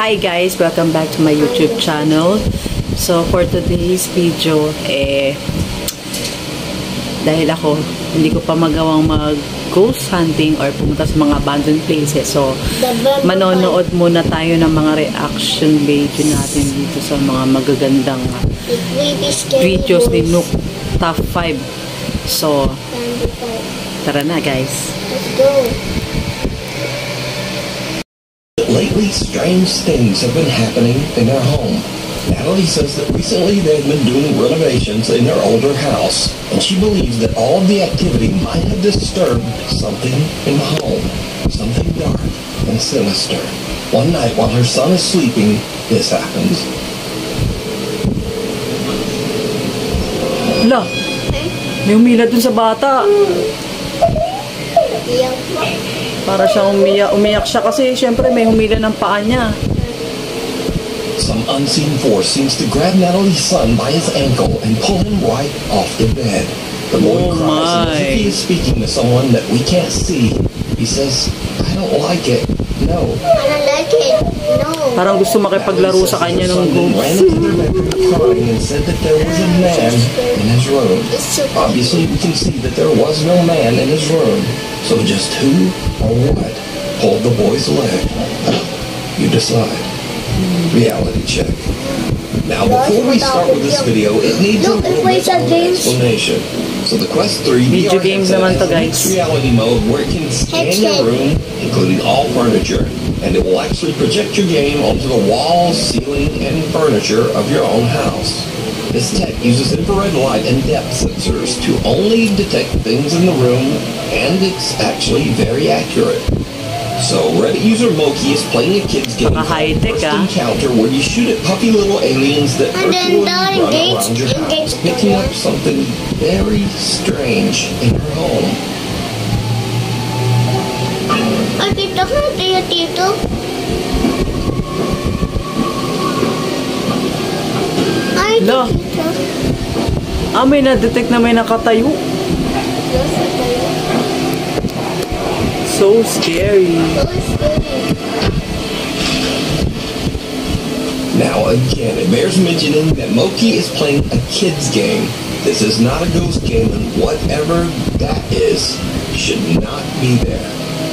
Hi guys! Welcome back to my YouTube channel. So for today's video, dahil ako hindi ko pa magawang mag-ghost hunting or pumunta sa mga abandoned places. So manonood muna tayo ng mga reaction video natin dito sa mga magagandang videos ni Nook Top 5. So tara na guys. Let's go. Lately, strange things have been happening in their home. Natalie says that recently they've been doing renovations in their older house, and she believes that all of the activity might have disturbed something in the home, something dark and sinister. One night while her son is sleeping, this happens. Hala, may umila dun sa bata. Para siyang umiyak siya kasi syempre may humila ng paa niya. Some unseen force seems to grab Natalie's son by his ankle and pull him right off the bed. The boy cries and as if he is speaking to someone that we can't see. He says, "I don't like it. No. I don't like it. No." Parang gusto makipaglaro sa kanya ng ghost. Ran into their bedroom crying and said that there was a man in his room. Obviously, we can see that there was no man in his room. So just who or what pulled the boy's leg? You decide. Reality check. Now, before we start with this video, it needs a little bit of an explanation. So the Quest 3 Video VR games headset naman to, has a guys. mixed reality mode where it can scan your room, including all furniture, and it will actually project your game onto the walls, ceiling, and furniture of your own house. This tech uses infrared light and depth sensors to only detect things in the room, and it's actually very accurate. So, Reddit user Moki is playing a kid's game called First Encounter, where you shoot at puppy little aliens that virtually run around your house, picking up something very strange in her home. Kita ka tayo dito. Ay, Hala. dito. May na-detect na may nakatayo. So scary. Now again, it bears mentioning that Moki is playing a kid's game. This is not a ghost game, and whatever that is should not be there.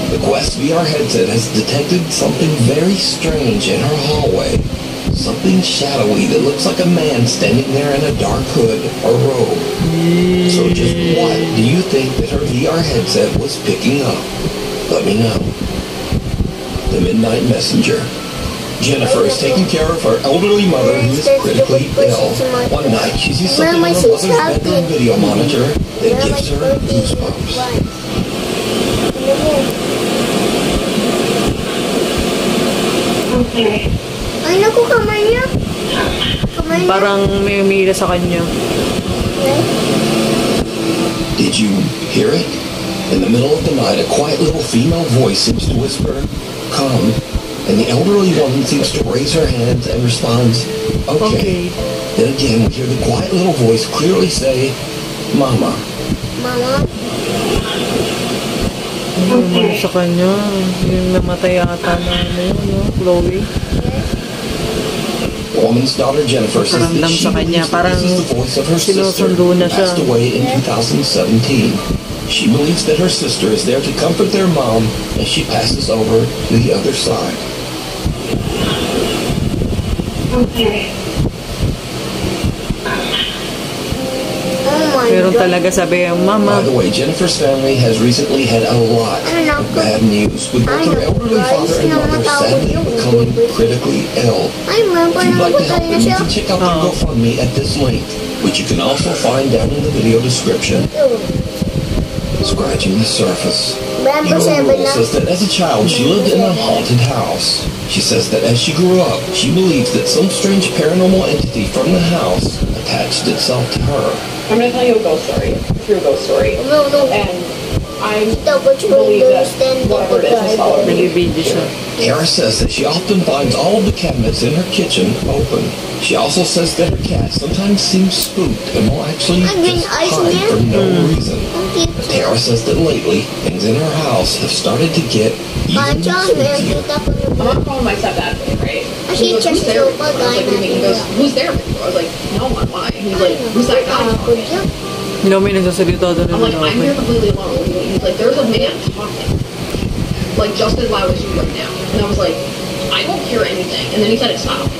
The Quest VR headset has detected something very strange in her hallway. Something shadowy that looks like a man standing there in a dark hood or robe. So just what do you think that her VR headset was picking up? Let me know. The Midnight Messenger. Jennifer is taking care of her elderly mother who is critically ill. One night, she sees something on her mother's bedroom video monitor that gives her goosebumps. Ay, naku, kamay niya. Kamay niya. Parang may umila sa kanya. Did you hear it? In the middle of the night, a quiet little female voice seems to whisper, "Come," and the elderly woman seems to raise her hands and responds, "Okay." Then again, we hear the quiet little voice clearly say, "Mama." Mama. Umila sa kanya. Yung namatay yata na Chloe. The woman's daughter Jennifer says that she believes that this is the voice of her sister who passed away in 2017. She believes that her sister is there to comfort their mom as she passes over to the other side. Meron talaga sabi yung mama. By the way, Jennifer's family has recently had a lot of bad news, with both her elderly father and mother sadly becoming critically ill. If you'd like to help them, you can check out their GoFundMe at this link, which you can also find down in the video description. Scratching the surface. Rule says that as a child, she lived in a haunted house. She says that as she grew up, she believes that some strange paranormal entity from the house attached itself to her. I'm going to tell you a ghost story. A true ghost story. No. And I believe that whatever it is all over me. Tara says that she often finds all of the cabinets in her kitchen open. She also says that her cat sometimes seems spooked and will actually just hide for no reason. But Tara says that lately, things in her house have started to get even spookier. I'm not calling my stepdad, right? He goes, who's there? I was like, he goes, who's there? I was like, no one. Why? He's like, who's that guy talking? Hindi may nagsasalita doon. I'm like, I'm here completely alone. He's like, there's a man talking. Like, just as loud as you right now. And I was like, I don't hear anything. And then he said it stopped.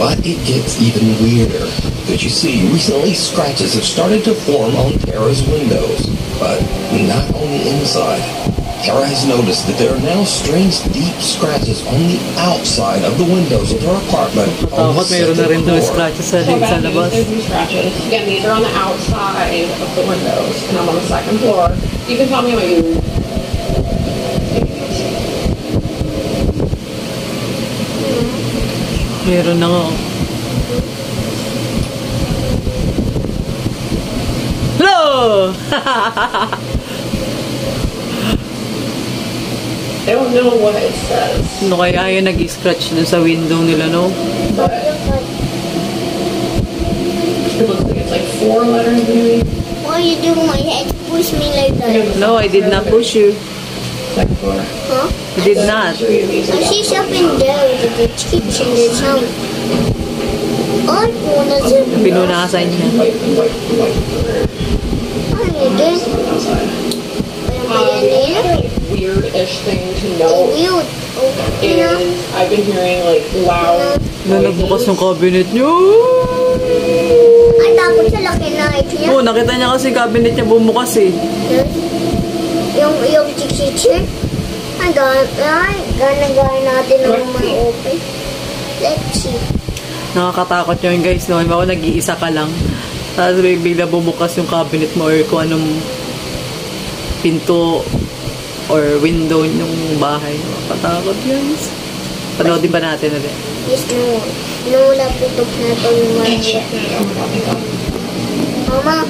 But it gets even weirder. Because you see, recently scratches have started to form on Tara's windows. But not on the inside. Tara has noticed that there are now strange deep scratches on the outside of the windows of her apartment. Takot, mayroon na rin doon scratches sa labas. There's these scratches. Again, these are on the outside of the windows. And I'm on the second floor. You can tell me what you... Meron na nga. Hello! I don't know what it says. Ano kaya yung nag-scratch na sa window nila, no? But it looks like it's like 4 letters maybe. Why you do my head? Push me like that. No, I did not push you. Second floor. Huh? I did not. I see something there in the kitchen. There's some. Oh, wanna zoom. Pinunasan niya. Ano yun? Outside. Parang Weird-ish thing to know weird. is I've been hearing like loud Nung nagbukas ng cabinet niyo. Ay, takot sa laki na ito niya. Oh, nakita niya kasi cabinet niya bumukas eh. Yung kitchen. Ay, gana natin ng mga open. Let's see. Nakakatakot yun guys, no? Ako nag-iisa ka lang. Tapos bigla bumukas yung cabinet mo or kung anong pinto or window ng bahay. Patakot yan. Panoodin ba natin ulit? Yes, no. Wala putok na ito yung mga Mama,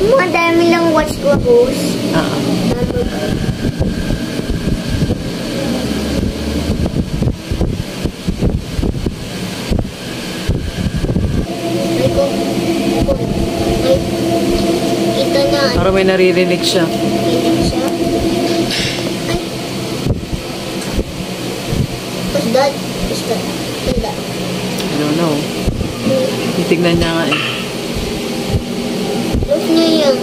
mga dami lang watch ko ghost. Ito na. Parang may naririnig siya. What's that? What's that? What's that? I don't know. Titignan niya nga eh. What's na yan?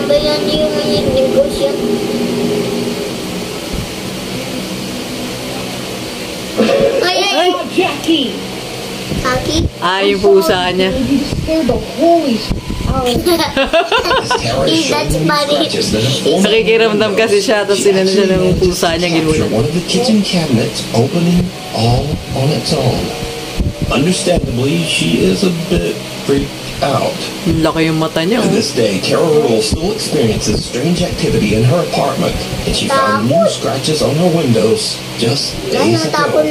Bayan niyo yung mga ghost yan. Ay! Jackie! Aki? Yung pusa niya. You scared the holy That's funny. Nakikiramdam kasi siya, tapos sinano siya ng pusa niya, ginulat. One of the kitchen cabinets opening all on its own. Understandably, she is a bit freaked out. Laki yung mata niya. To this day, Tara Rule still experiences strange activity in her apartment, and she found new scratches on her windows just days ago.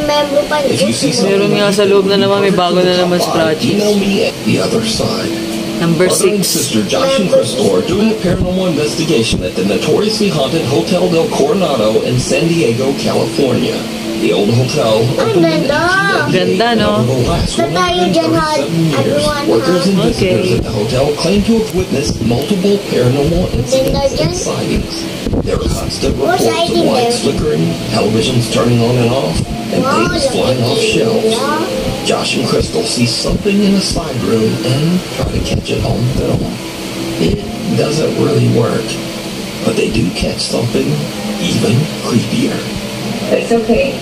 If you see something Meron nga sa loob na naman, may bago na naman scratches. email me at the other side. Number Brother and 6. sister Josh and Crystal are doing a paranormal investigation at the notoriously haunted Hotel del Coronado in San Diego, California. The old hotel opened in Ganda, no? Workers and visitors at the hotel claim to have witnessed multiple paranormal incidents and sightings. There are constant reports of lights flickering, televisions turning on and off, and things flying off shelves. Josh and Crystal see something in a side room and try to catch it on film. It doesn't really work, but they do catch something even creepier. It's okay.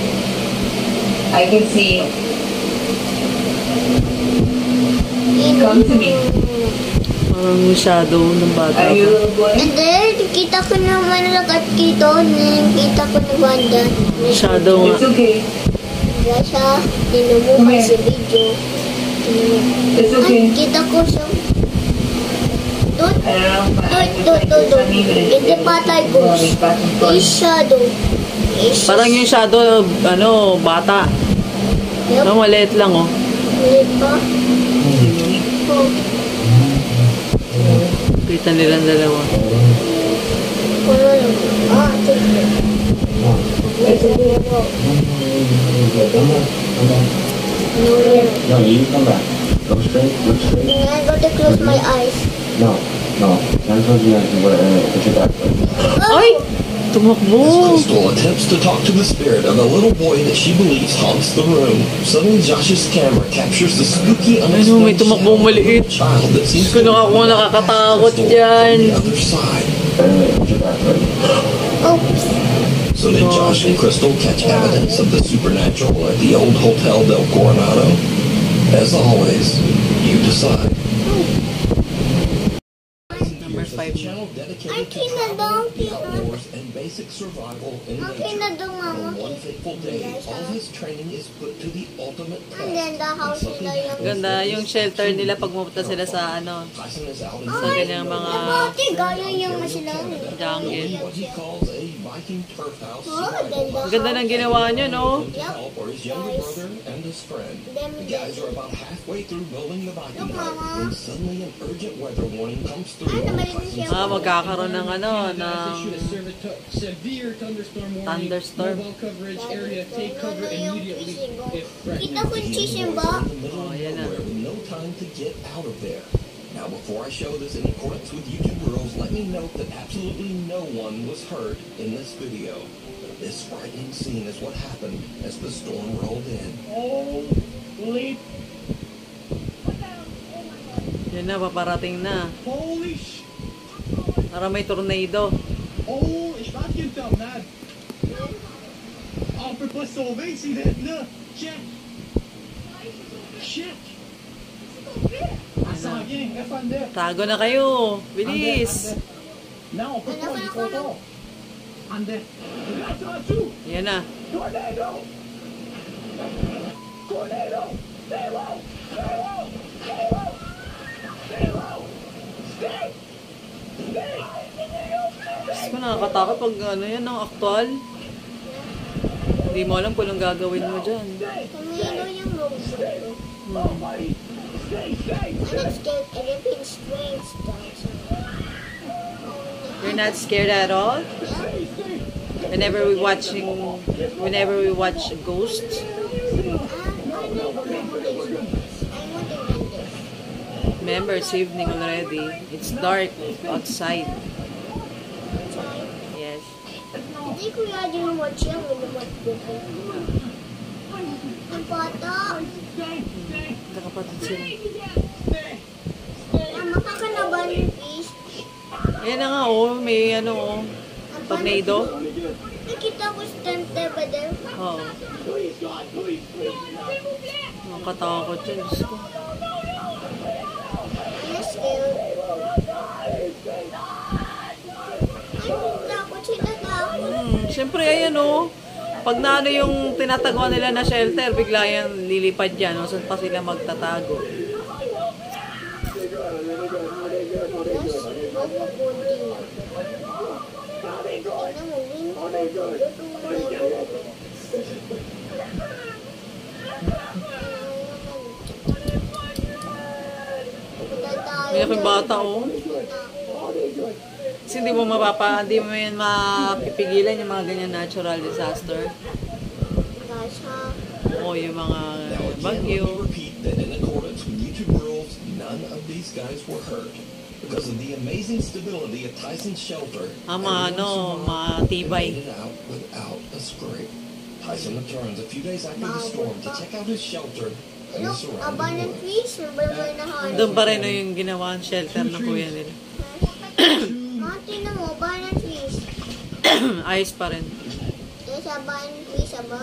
I can see. Come to me. Parang shadow ng bata. Are you a little boy? And then, kita ko naman lagat dito. Kita ko na banda. Shadow nga. It's okay. Wala siya. Tinumuha sa video. It's okay. Ay, kita ko siya. Doon. I don't know. Doon. Hindi patay ghost. Is shadow. Parang yung shadow, bata. Yup. No, maliit lang, oh. Ulit pa. Oh. Kita nilang dalawa. No, you come back. Go straight, look straight. I got to close my eyes. No. Cancel the put your back. Ay! As Tumakbo. Crystal attempts to talk to the spirit of a little boy that she believes haunts the room, suddenly Josh's camera captures the spooky, Ano, may unexplained tumakbong shadow of a maliit. little child that seems Gusto ko ako nakakatakot Crystal yan. on the other side. Oops. So did Josh and Crystal catch evidence of the supernatural at the old Hotel del Coronado? As always, you decide. Number 5. Channel dedicated to Akin na travel, daw, the outdoors, and basic survival in Akin na nature. daw, Mama. On one fateful day, all his training is put to the ultimate test. Ang ganda how sila yung... Ganda yung shelter nila pag pumunta sila sa ano, Tyson is out in sa kanyang mga Napati, gaya yung sila. jungle. what he calls a Viking turf house Oh, survival ganda. Ang ganda ng ginawa nyo, no? to help for his younger brother and his friend. The guys are about halfway through building the Viking Look, hut Mama. when suddenly an urgent weather warning comes through. Ay, on nabalik na Tyson's siya. Ah, magkakaroon ng ano, ng severe thunderstorm warning. Thunderstorm. Mobile coverage area. Take cover immediately if threatened. Kita ko yung chisin ba? in the middle of Oh, yan na. nowhere with no time to get out of there. Now, before I show this in accordance with YouTube rules, let me note that absolutely no one was hurt in this video. This frightening scene is what happened as the storm rolled in. Holy, Yan na, paparating na. holy sh... Para may tornado. Oh, ich warte jetzt am Nad. Oh, verpasst so weg, sie denn, ne? Check. Shit. Asa, gang, F there. Tago na kayo. Bilis. Now, before you go off. Ande. That's not true. Yan na. Tornado. Tornado. Stay low. Stay low. Stay low. Stay low. Stay. Stay. Diyos ko, nakakatakot pag ano yan, ang aktual. Hindi mo alam kung anong gagawin mo dyan. Tumino yung rose. Nobody. Stay, stay. And it's scared anything strange does. You're not scared at all? Whenever we watch ghosts, remember it's evening already. It's dark outside. Yes. Hindi ko yan yung watch yan. Ang bata. Nakapatid sila. Mama ka na ba ng fish? Ayan na nga oh, may ano oh, tornado. Nakita ko stante ba din? Oo. Nakatakot yun. Diyos ko. Ano scared? Ay, takot sila takot. Siyempre, ayan oh. Pag na ano yung tinatagawa nila na shelter, bigla yan lilipad yan. O, saan pa sila magtatago? May aking bata oh. Kasi hindi mo yan mapipigilan yung mga ganyan natural disaster. O yung mga Now, again, let me bagyo. repeat that in accordance with YouTube rules, none of these guys were hurt. Because of the amazing stability of Tyson's shelter, Ama, everyone ano, survived and matibay. made it out without a scrape. Tyson returns a few days after the storm to check out his shelter and the Look, surrounding abandoned world. trees. Nabay na halos. Doon pa rin oh, yung ginawa ang shelter ng kuya nila. Mati na mo, abandoned trees. Ayos pa rin. There's abandoned trees aba.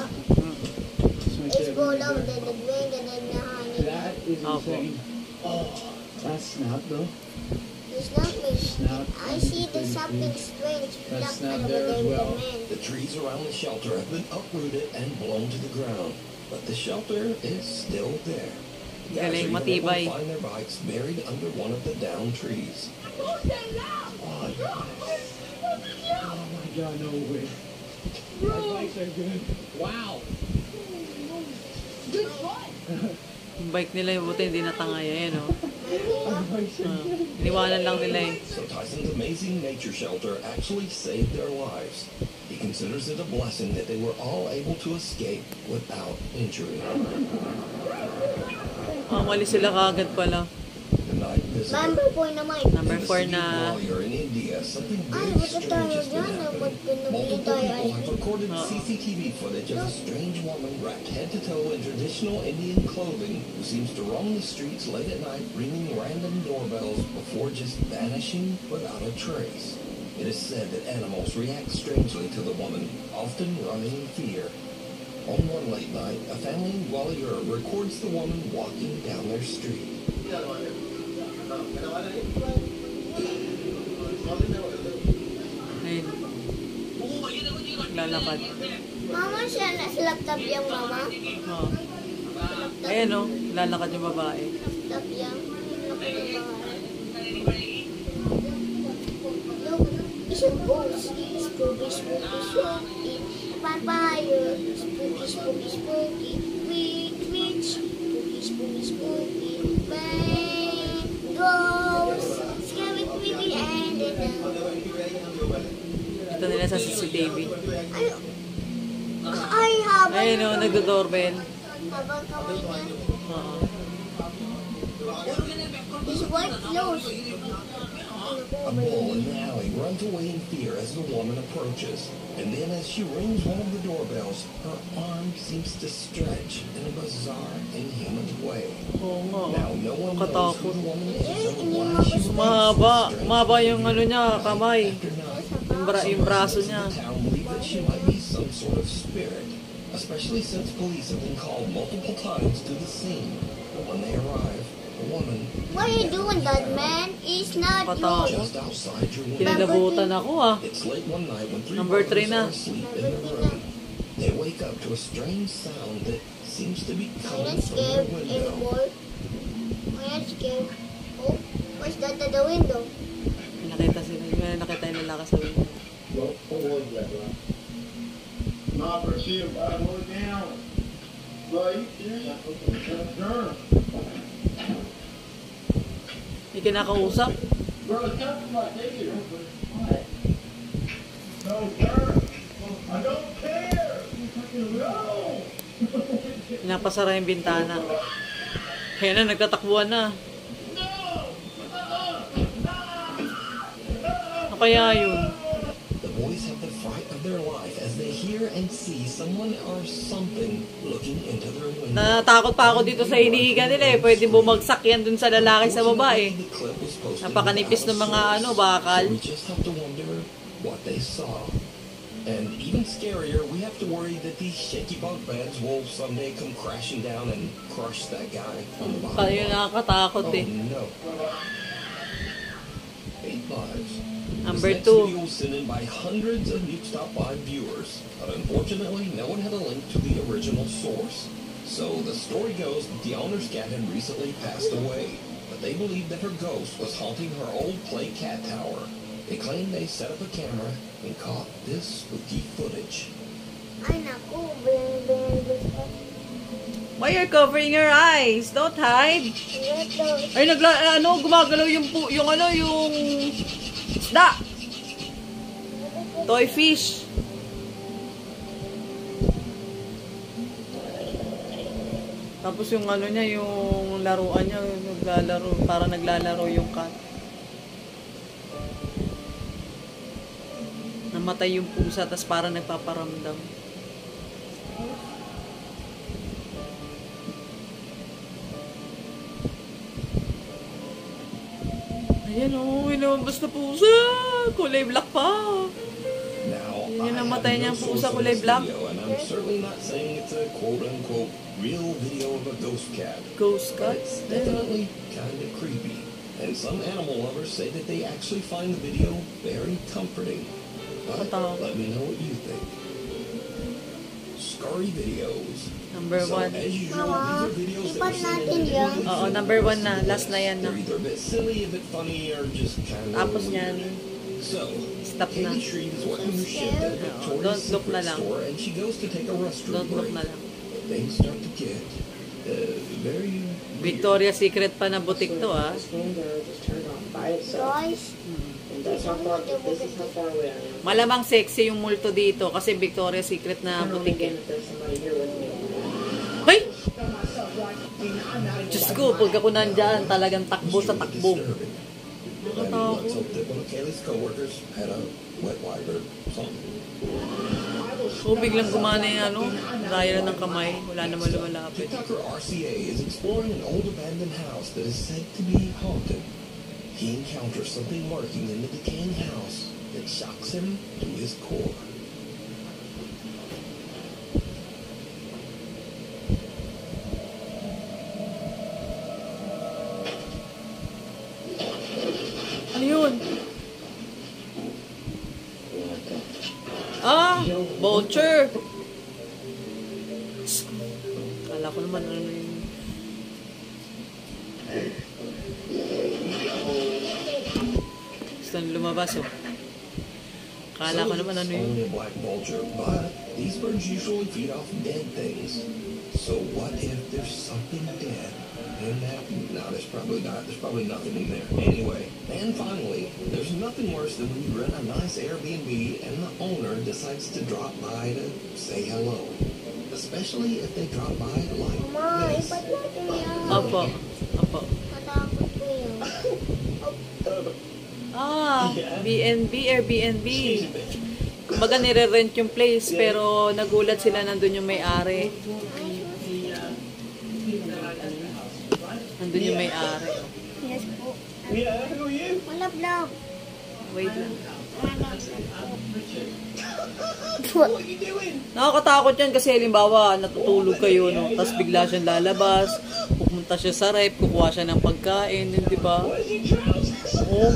It's go down the way, ganun na hangin. That is Opo. insane. Oh, that's snap though. It's not me. Snap. I see there's something strange. That's Look, not ano there ba as yung well. man? The trees around the shelter have been uprooted and blown to the ground, but the shelter is still there. The guys Galing, are even able matibay. to find their bikes buried under one of the downed trees. Oh my god, no way. My bikes are good. Wow. Good fun. Yung bike nila yung buti hindi natangay. Ayan oh. My bikes are good. Iniwanan lang nila eh. So Tyson's amazing nature shelter actually saved their lives. He considers it a blessing that they were all able to escape without injury. Mali sila kagad pala. Tonight, this Number 4 naman. Number 4 na... While you're in India, something Ay, very basta tayo strange has been dyan. happening. Nabili Multiple tayo. people have recorded CCTV footage of a strange woman wrapped head to toe in traditional Indian clothing who seems to roam the streets late at night ringing random doorbells before just vanishing without a trace. It is said that animals react strangely to the woman, often running in fear. On one late night, a family in Gwalior records the woman walking down their street. Ayun. Lalakad. Mama, siya nasa laptop yung mama. Oh. Ayan o, lalakad yung babae. Laptop yung Look, it's a ghost. Spooky, spooky, spooky. Vampire. Spooky, spooky, spooky. Witch, witch. Spooky, spooky, spooky. Bang. Ghost. Scary, creepy, and Ito nila sa CCTV. ay, habang Ayun o, nagdo-doorbell. habang kamay niya. Oo. His white clothes. A bull in the alley runs away in fear as the woman approaches. And then as she rings one of the doorbells, her arm seems to stretch in a bizarre, inhuman way. Oo nga. Now, no one knows who Katakot. the woman is or why she was Mahaba yung ano niya, kamay. Yung braso niya. The town believe that she might be some sort of spirit, especially since police have been called multiple times to the scene. But when they arrive, the woman What are you doing, that man? It's not Katakot. you. just outside your window. Kinilabutan ako ah. It's late one night when three Number brothers 3 na. are asleep in the room. They wake up to a strange sound that seems to be I'm coming not from their scared window. anymore. I'm not scared. Oh, what's that at the window? Nakita sila. May nakita yung lalaki sa window. May kinakausap. Pinapasara yung bintana. Kaya na, nagtatakbuhan na. Ano kaya yun? The boys have the fright of their life as they hear and see someone or something looking into their window. Natakot pa ako dito sa hinihiga nila eh. Pwede bumagsak yan dun sa lalaki sa babae. The clip was posted Napakanipis ng mga ano, bakal. So we just have to wonder what they saw. And even scarier, we have to worry that these shaky bunk beds will someday come crashing down and crush that guy on the bottom. Kaya nakakatakot eh. Oh no. 8 lives. Number This next 2. video was sent in by hundreds of Nuke's Top 5 viewers, but unfortunately, no one had a link to the original source. So the story goes that the owner's cat had recently passed away, but they believed that her ghost was haunting her old clay cat tower. They claim they set up a camera and caught this spooky footage. Ay, naku. Bing. Why you're covering your eyes? Don't hide. Ay, gumagalaw yung isda. Toy fish. Tapos yung ano niya, yung laruan niya, naglalaro, para naglalaro yung cat. Namatay yung pusa, tas para nagpaparamdam. Ayan o, inabas na pusa. Kulay black pa. Now, Yun yung I namatay have no niyang pusa, source on kulay this black. video, and I'm certainly not saying it's a quote-unquote real video of a ghost cat. Ghost But cat. it's definitely kind of creepy. And some animal lovers say that they actually find the video very comforting. But Totoo. let me know what you think. Scary videos. Number So, 1. as usual, Mama, these are videos that ipan were sent natin in yan. Oo, number 1 na. Last na yan, no? They're either a bit silly, a bit funny, or just kind of Tapos weird. yan, So, stop na. Katie Shreve is working her shift at Victoria's Don't look na Secret lang. store, and she goes to take a restroom Don't look break. na lang. Things start to get very weird. Victoria's Secret pa na butik to, ah. Guys, Malamang sexy yung multo dito kasi Victoria's Secret na butik eh. Hoy! Diyos ko, pag ako nandyan, talagang takbo sa takbo. Disturbing. I mean, let's hope that one of Kaylee's coworkers had a wet wipe or something. So, biglang gumana yung ano, raya ng kamay. Wala naman lumalapit. TikToker RCA is exploring an old abandoned house that is said to be haunted. He encounters something lurking in the decaying house that shocks him to his core. Ano yun? Ah! Vulture! Kala ko naman ano yun. Gusto nang lumabas oh. Kala ko naman ano yun. Only a black vulture, but these birds usually feed off dead things. So what if there's something dead in that? No, there's probably not. There's probably nothing in there. Anyway, and finally, there's nothing worse than when you rent a nice Airbnb and the owner decides to drop by to say hello. Especially if they drop by like Mama, this. ipat natin yan. Opo. Opo. Matakot ko yan. Ah, B&B, Airbnb. Kumbaga nire-rent yung place pero nagulat sila nandun yung may-ari. Nandun yung may-ari. Yes po. Yeah, who are you? Malab-lab. Wait lang. What are you doing? Nakakatakot yan kasi halimbawa natutulog kayo no, tapos bigla siyang lalabas, pupunta siya sa rep, kukuha siya ng pagkain, yun, di ba? Where's your trousers? Oo.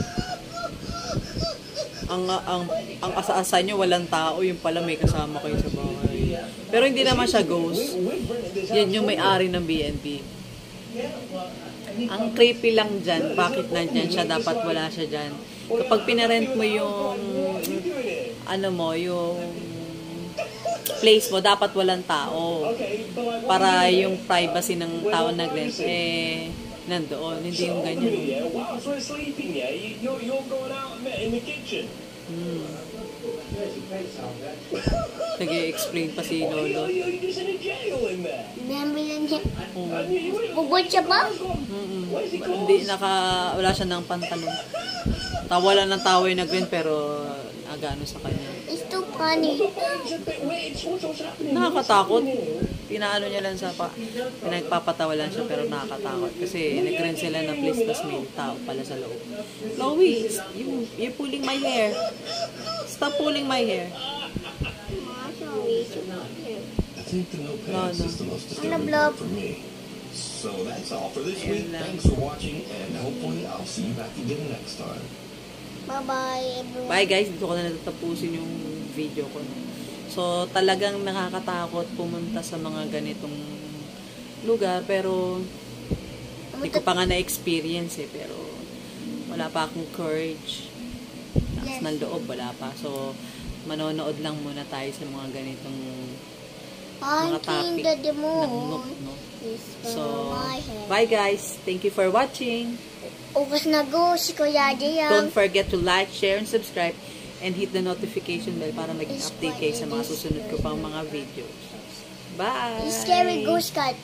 Ang asa-asa nyo walang tao, yung pala may kasama kayo sa bahay. Pero hindi naman siya ghost. Yan yung may-ari ng B&B. Ang creepy lang dyan, bakit nandyan siya, dapat wala siya dyan. Kapag pinarent mo yung ano mo, yung place mo, dapat walang tao. Para yung privacy ng tao nag-rent, nandoon. Hindi yung ganyan. Yeah, whilst we're sleeping, yeah, you're going out in the kitchen. Nag-i-explain pa si Lolo. You're just in a jail in there. Binambilan siya. Where's Bugod siya ba? he gone? Hindi, wala siya ng pantalon. Tawalan ng tao yung nag-rent pero agano sa kanya. It's too funny. It's a bit weird. What's happening? Nakakatakot. Pinaano niya lang sa pinagpapatawa lang siya pero nakakatakot. Kasi nag-rent sila ng place tapos may tao pala sa loob. Chloe, you're pulling my hair. Stop pulling my hair. I think the notepads is the most disturbing Love. part for me. So that's all for this week. Ayan lang. Thanks for watching, and hopefully I'll see you back again next time. Bye-bye, everyone. Bye guys, dito ko na natatapusin yung video ko. So talagang nakakatakot pumunta sa mga ganitong lugar pero hindi ko pa nga na-experience pero wala pa akong courage. Lakas ng loob, wala pa. So manonood lang muna tayo sa mga ganitong mga topic the ng moon. Nook, no? Is So, my head. bye guys. Thank you for watching. Ubus na go si Kuya Jayang. Don't forget to like, share, and subscribe and hit the notification bell para maging update kayo sa mga susunod ko pang mga videos. Bye! Scary ghost cat.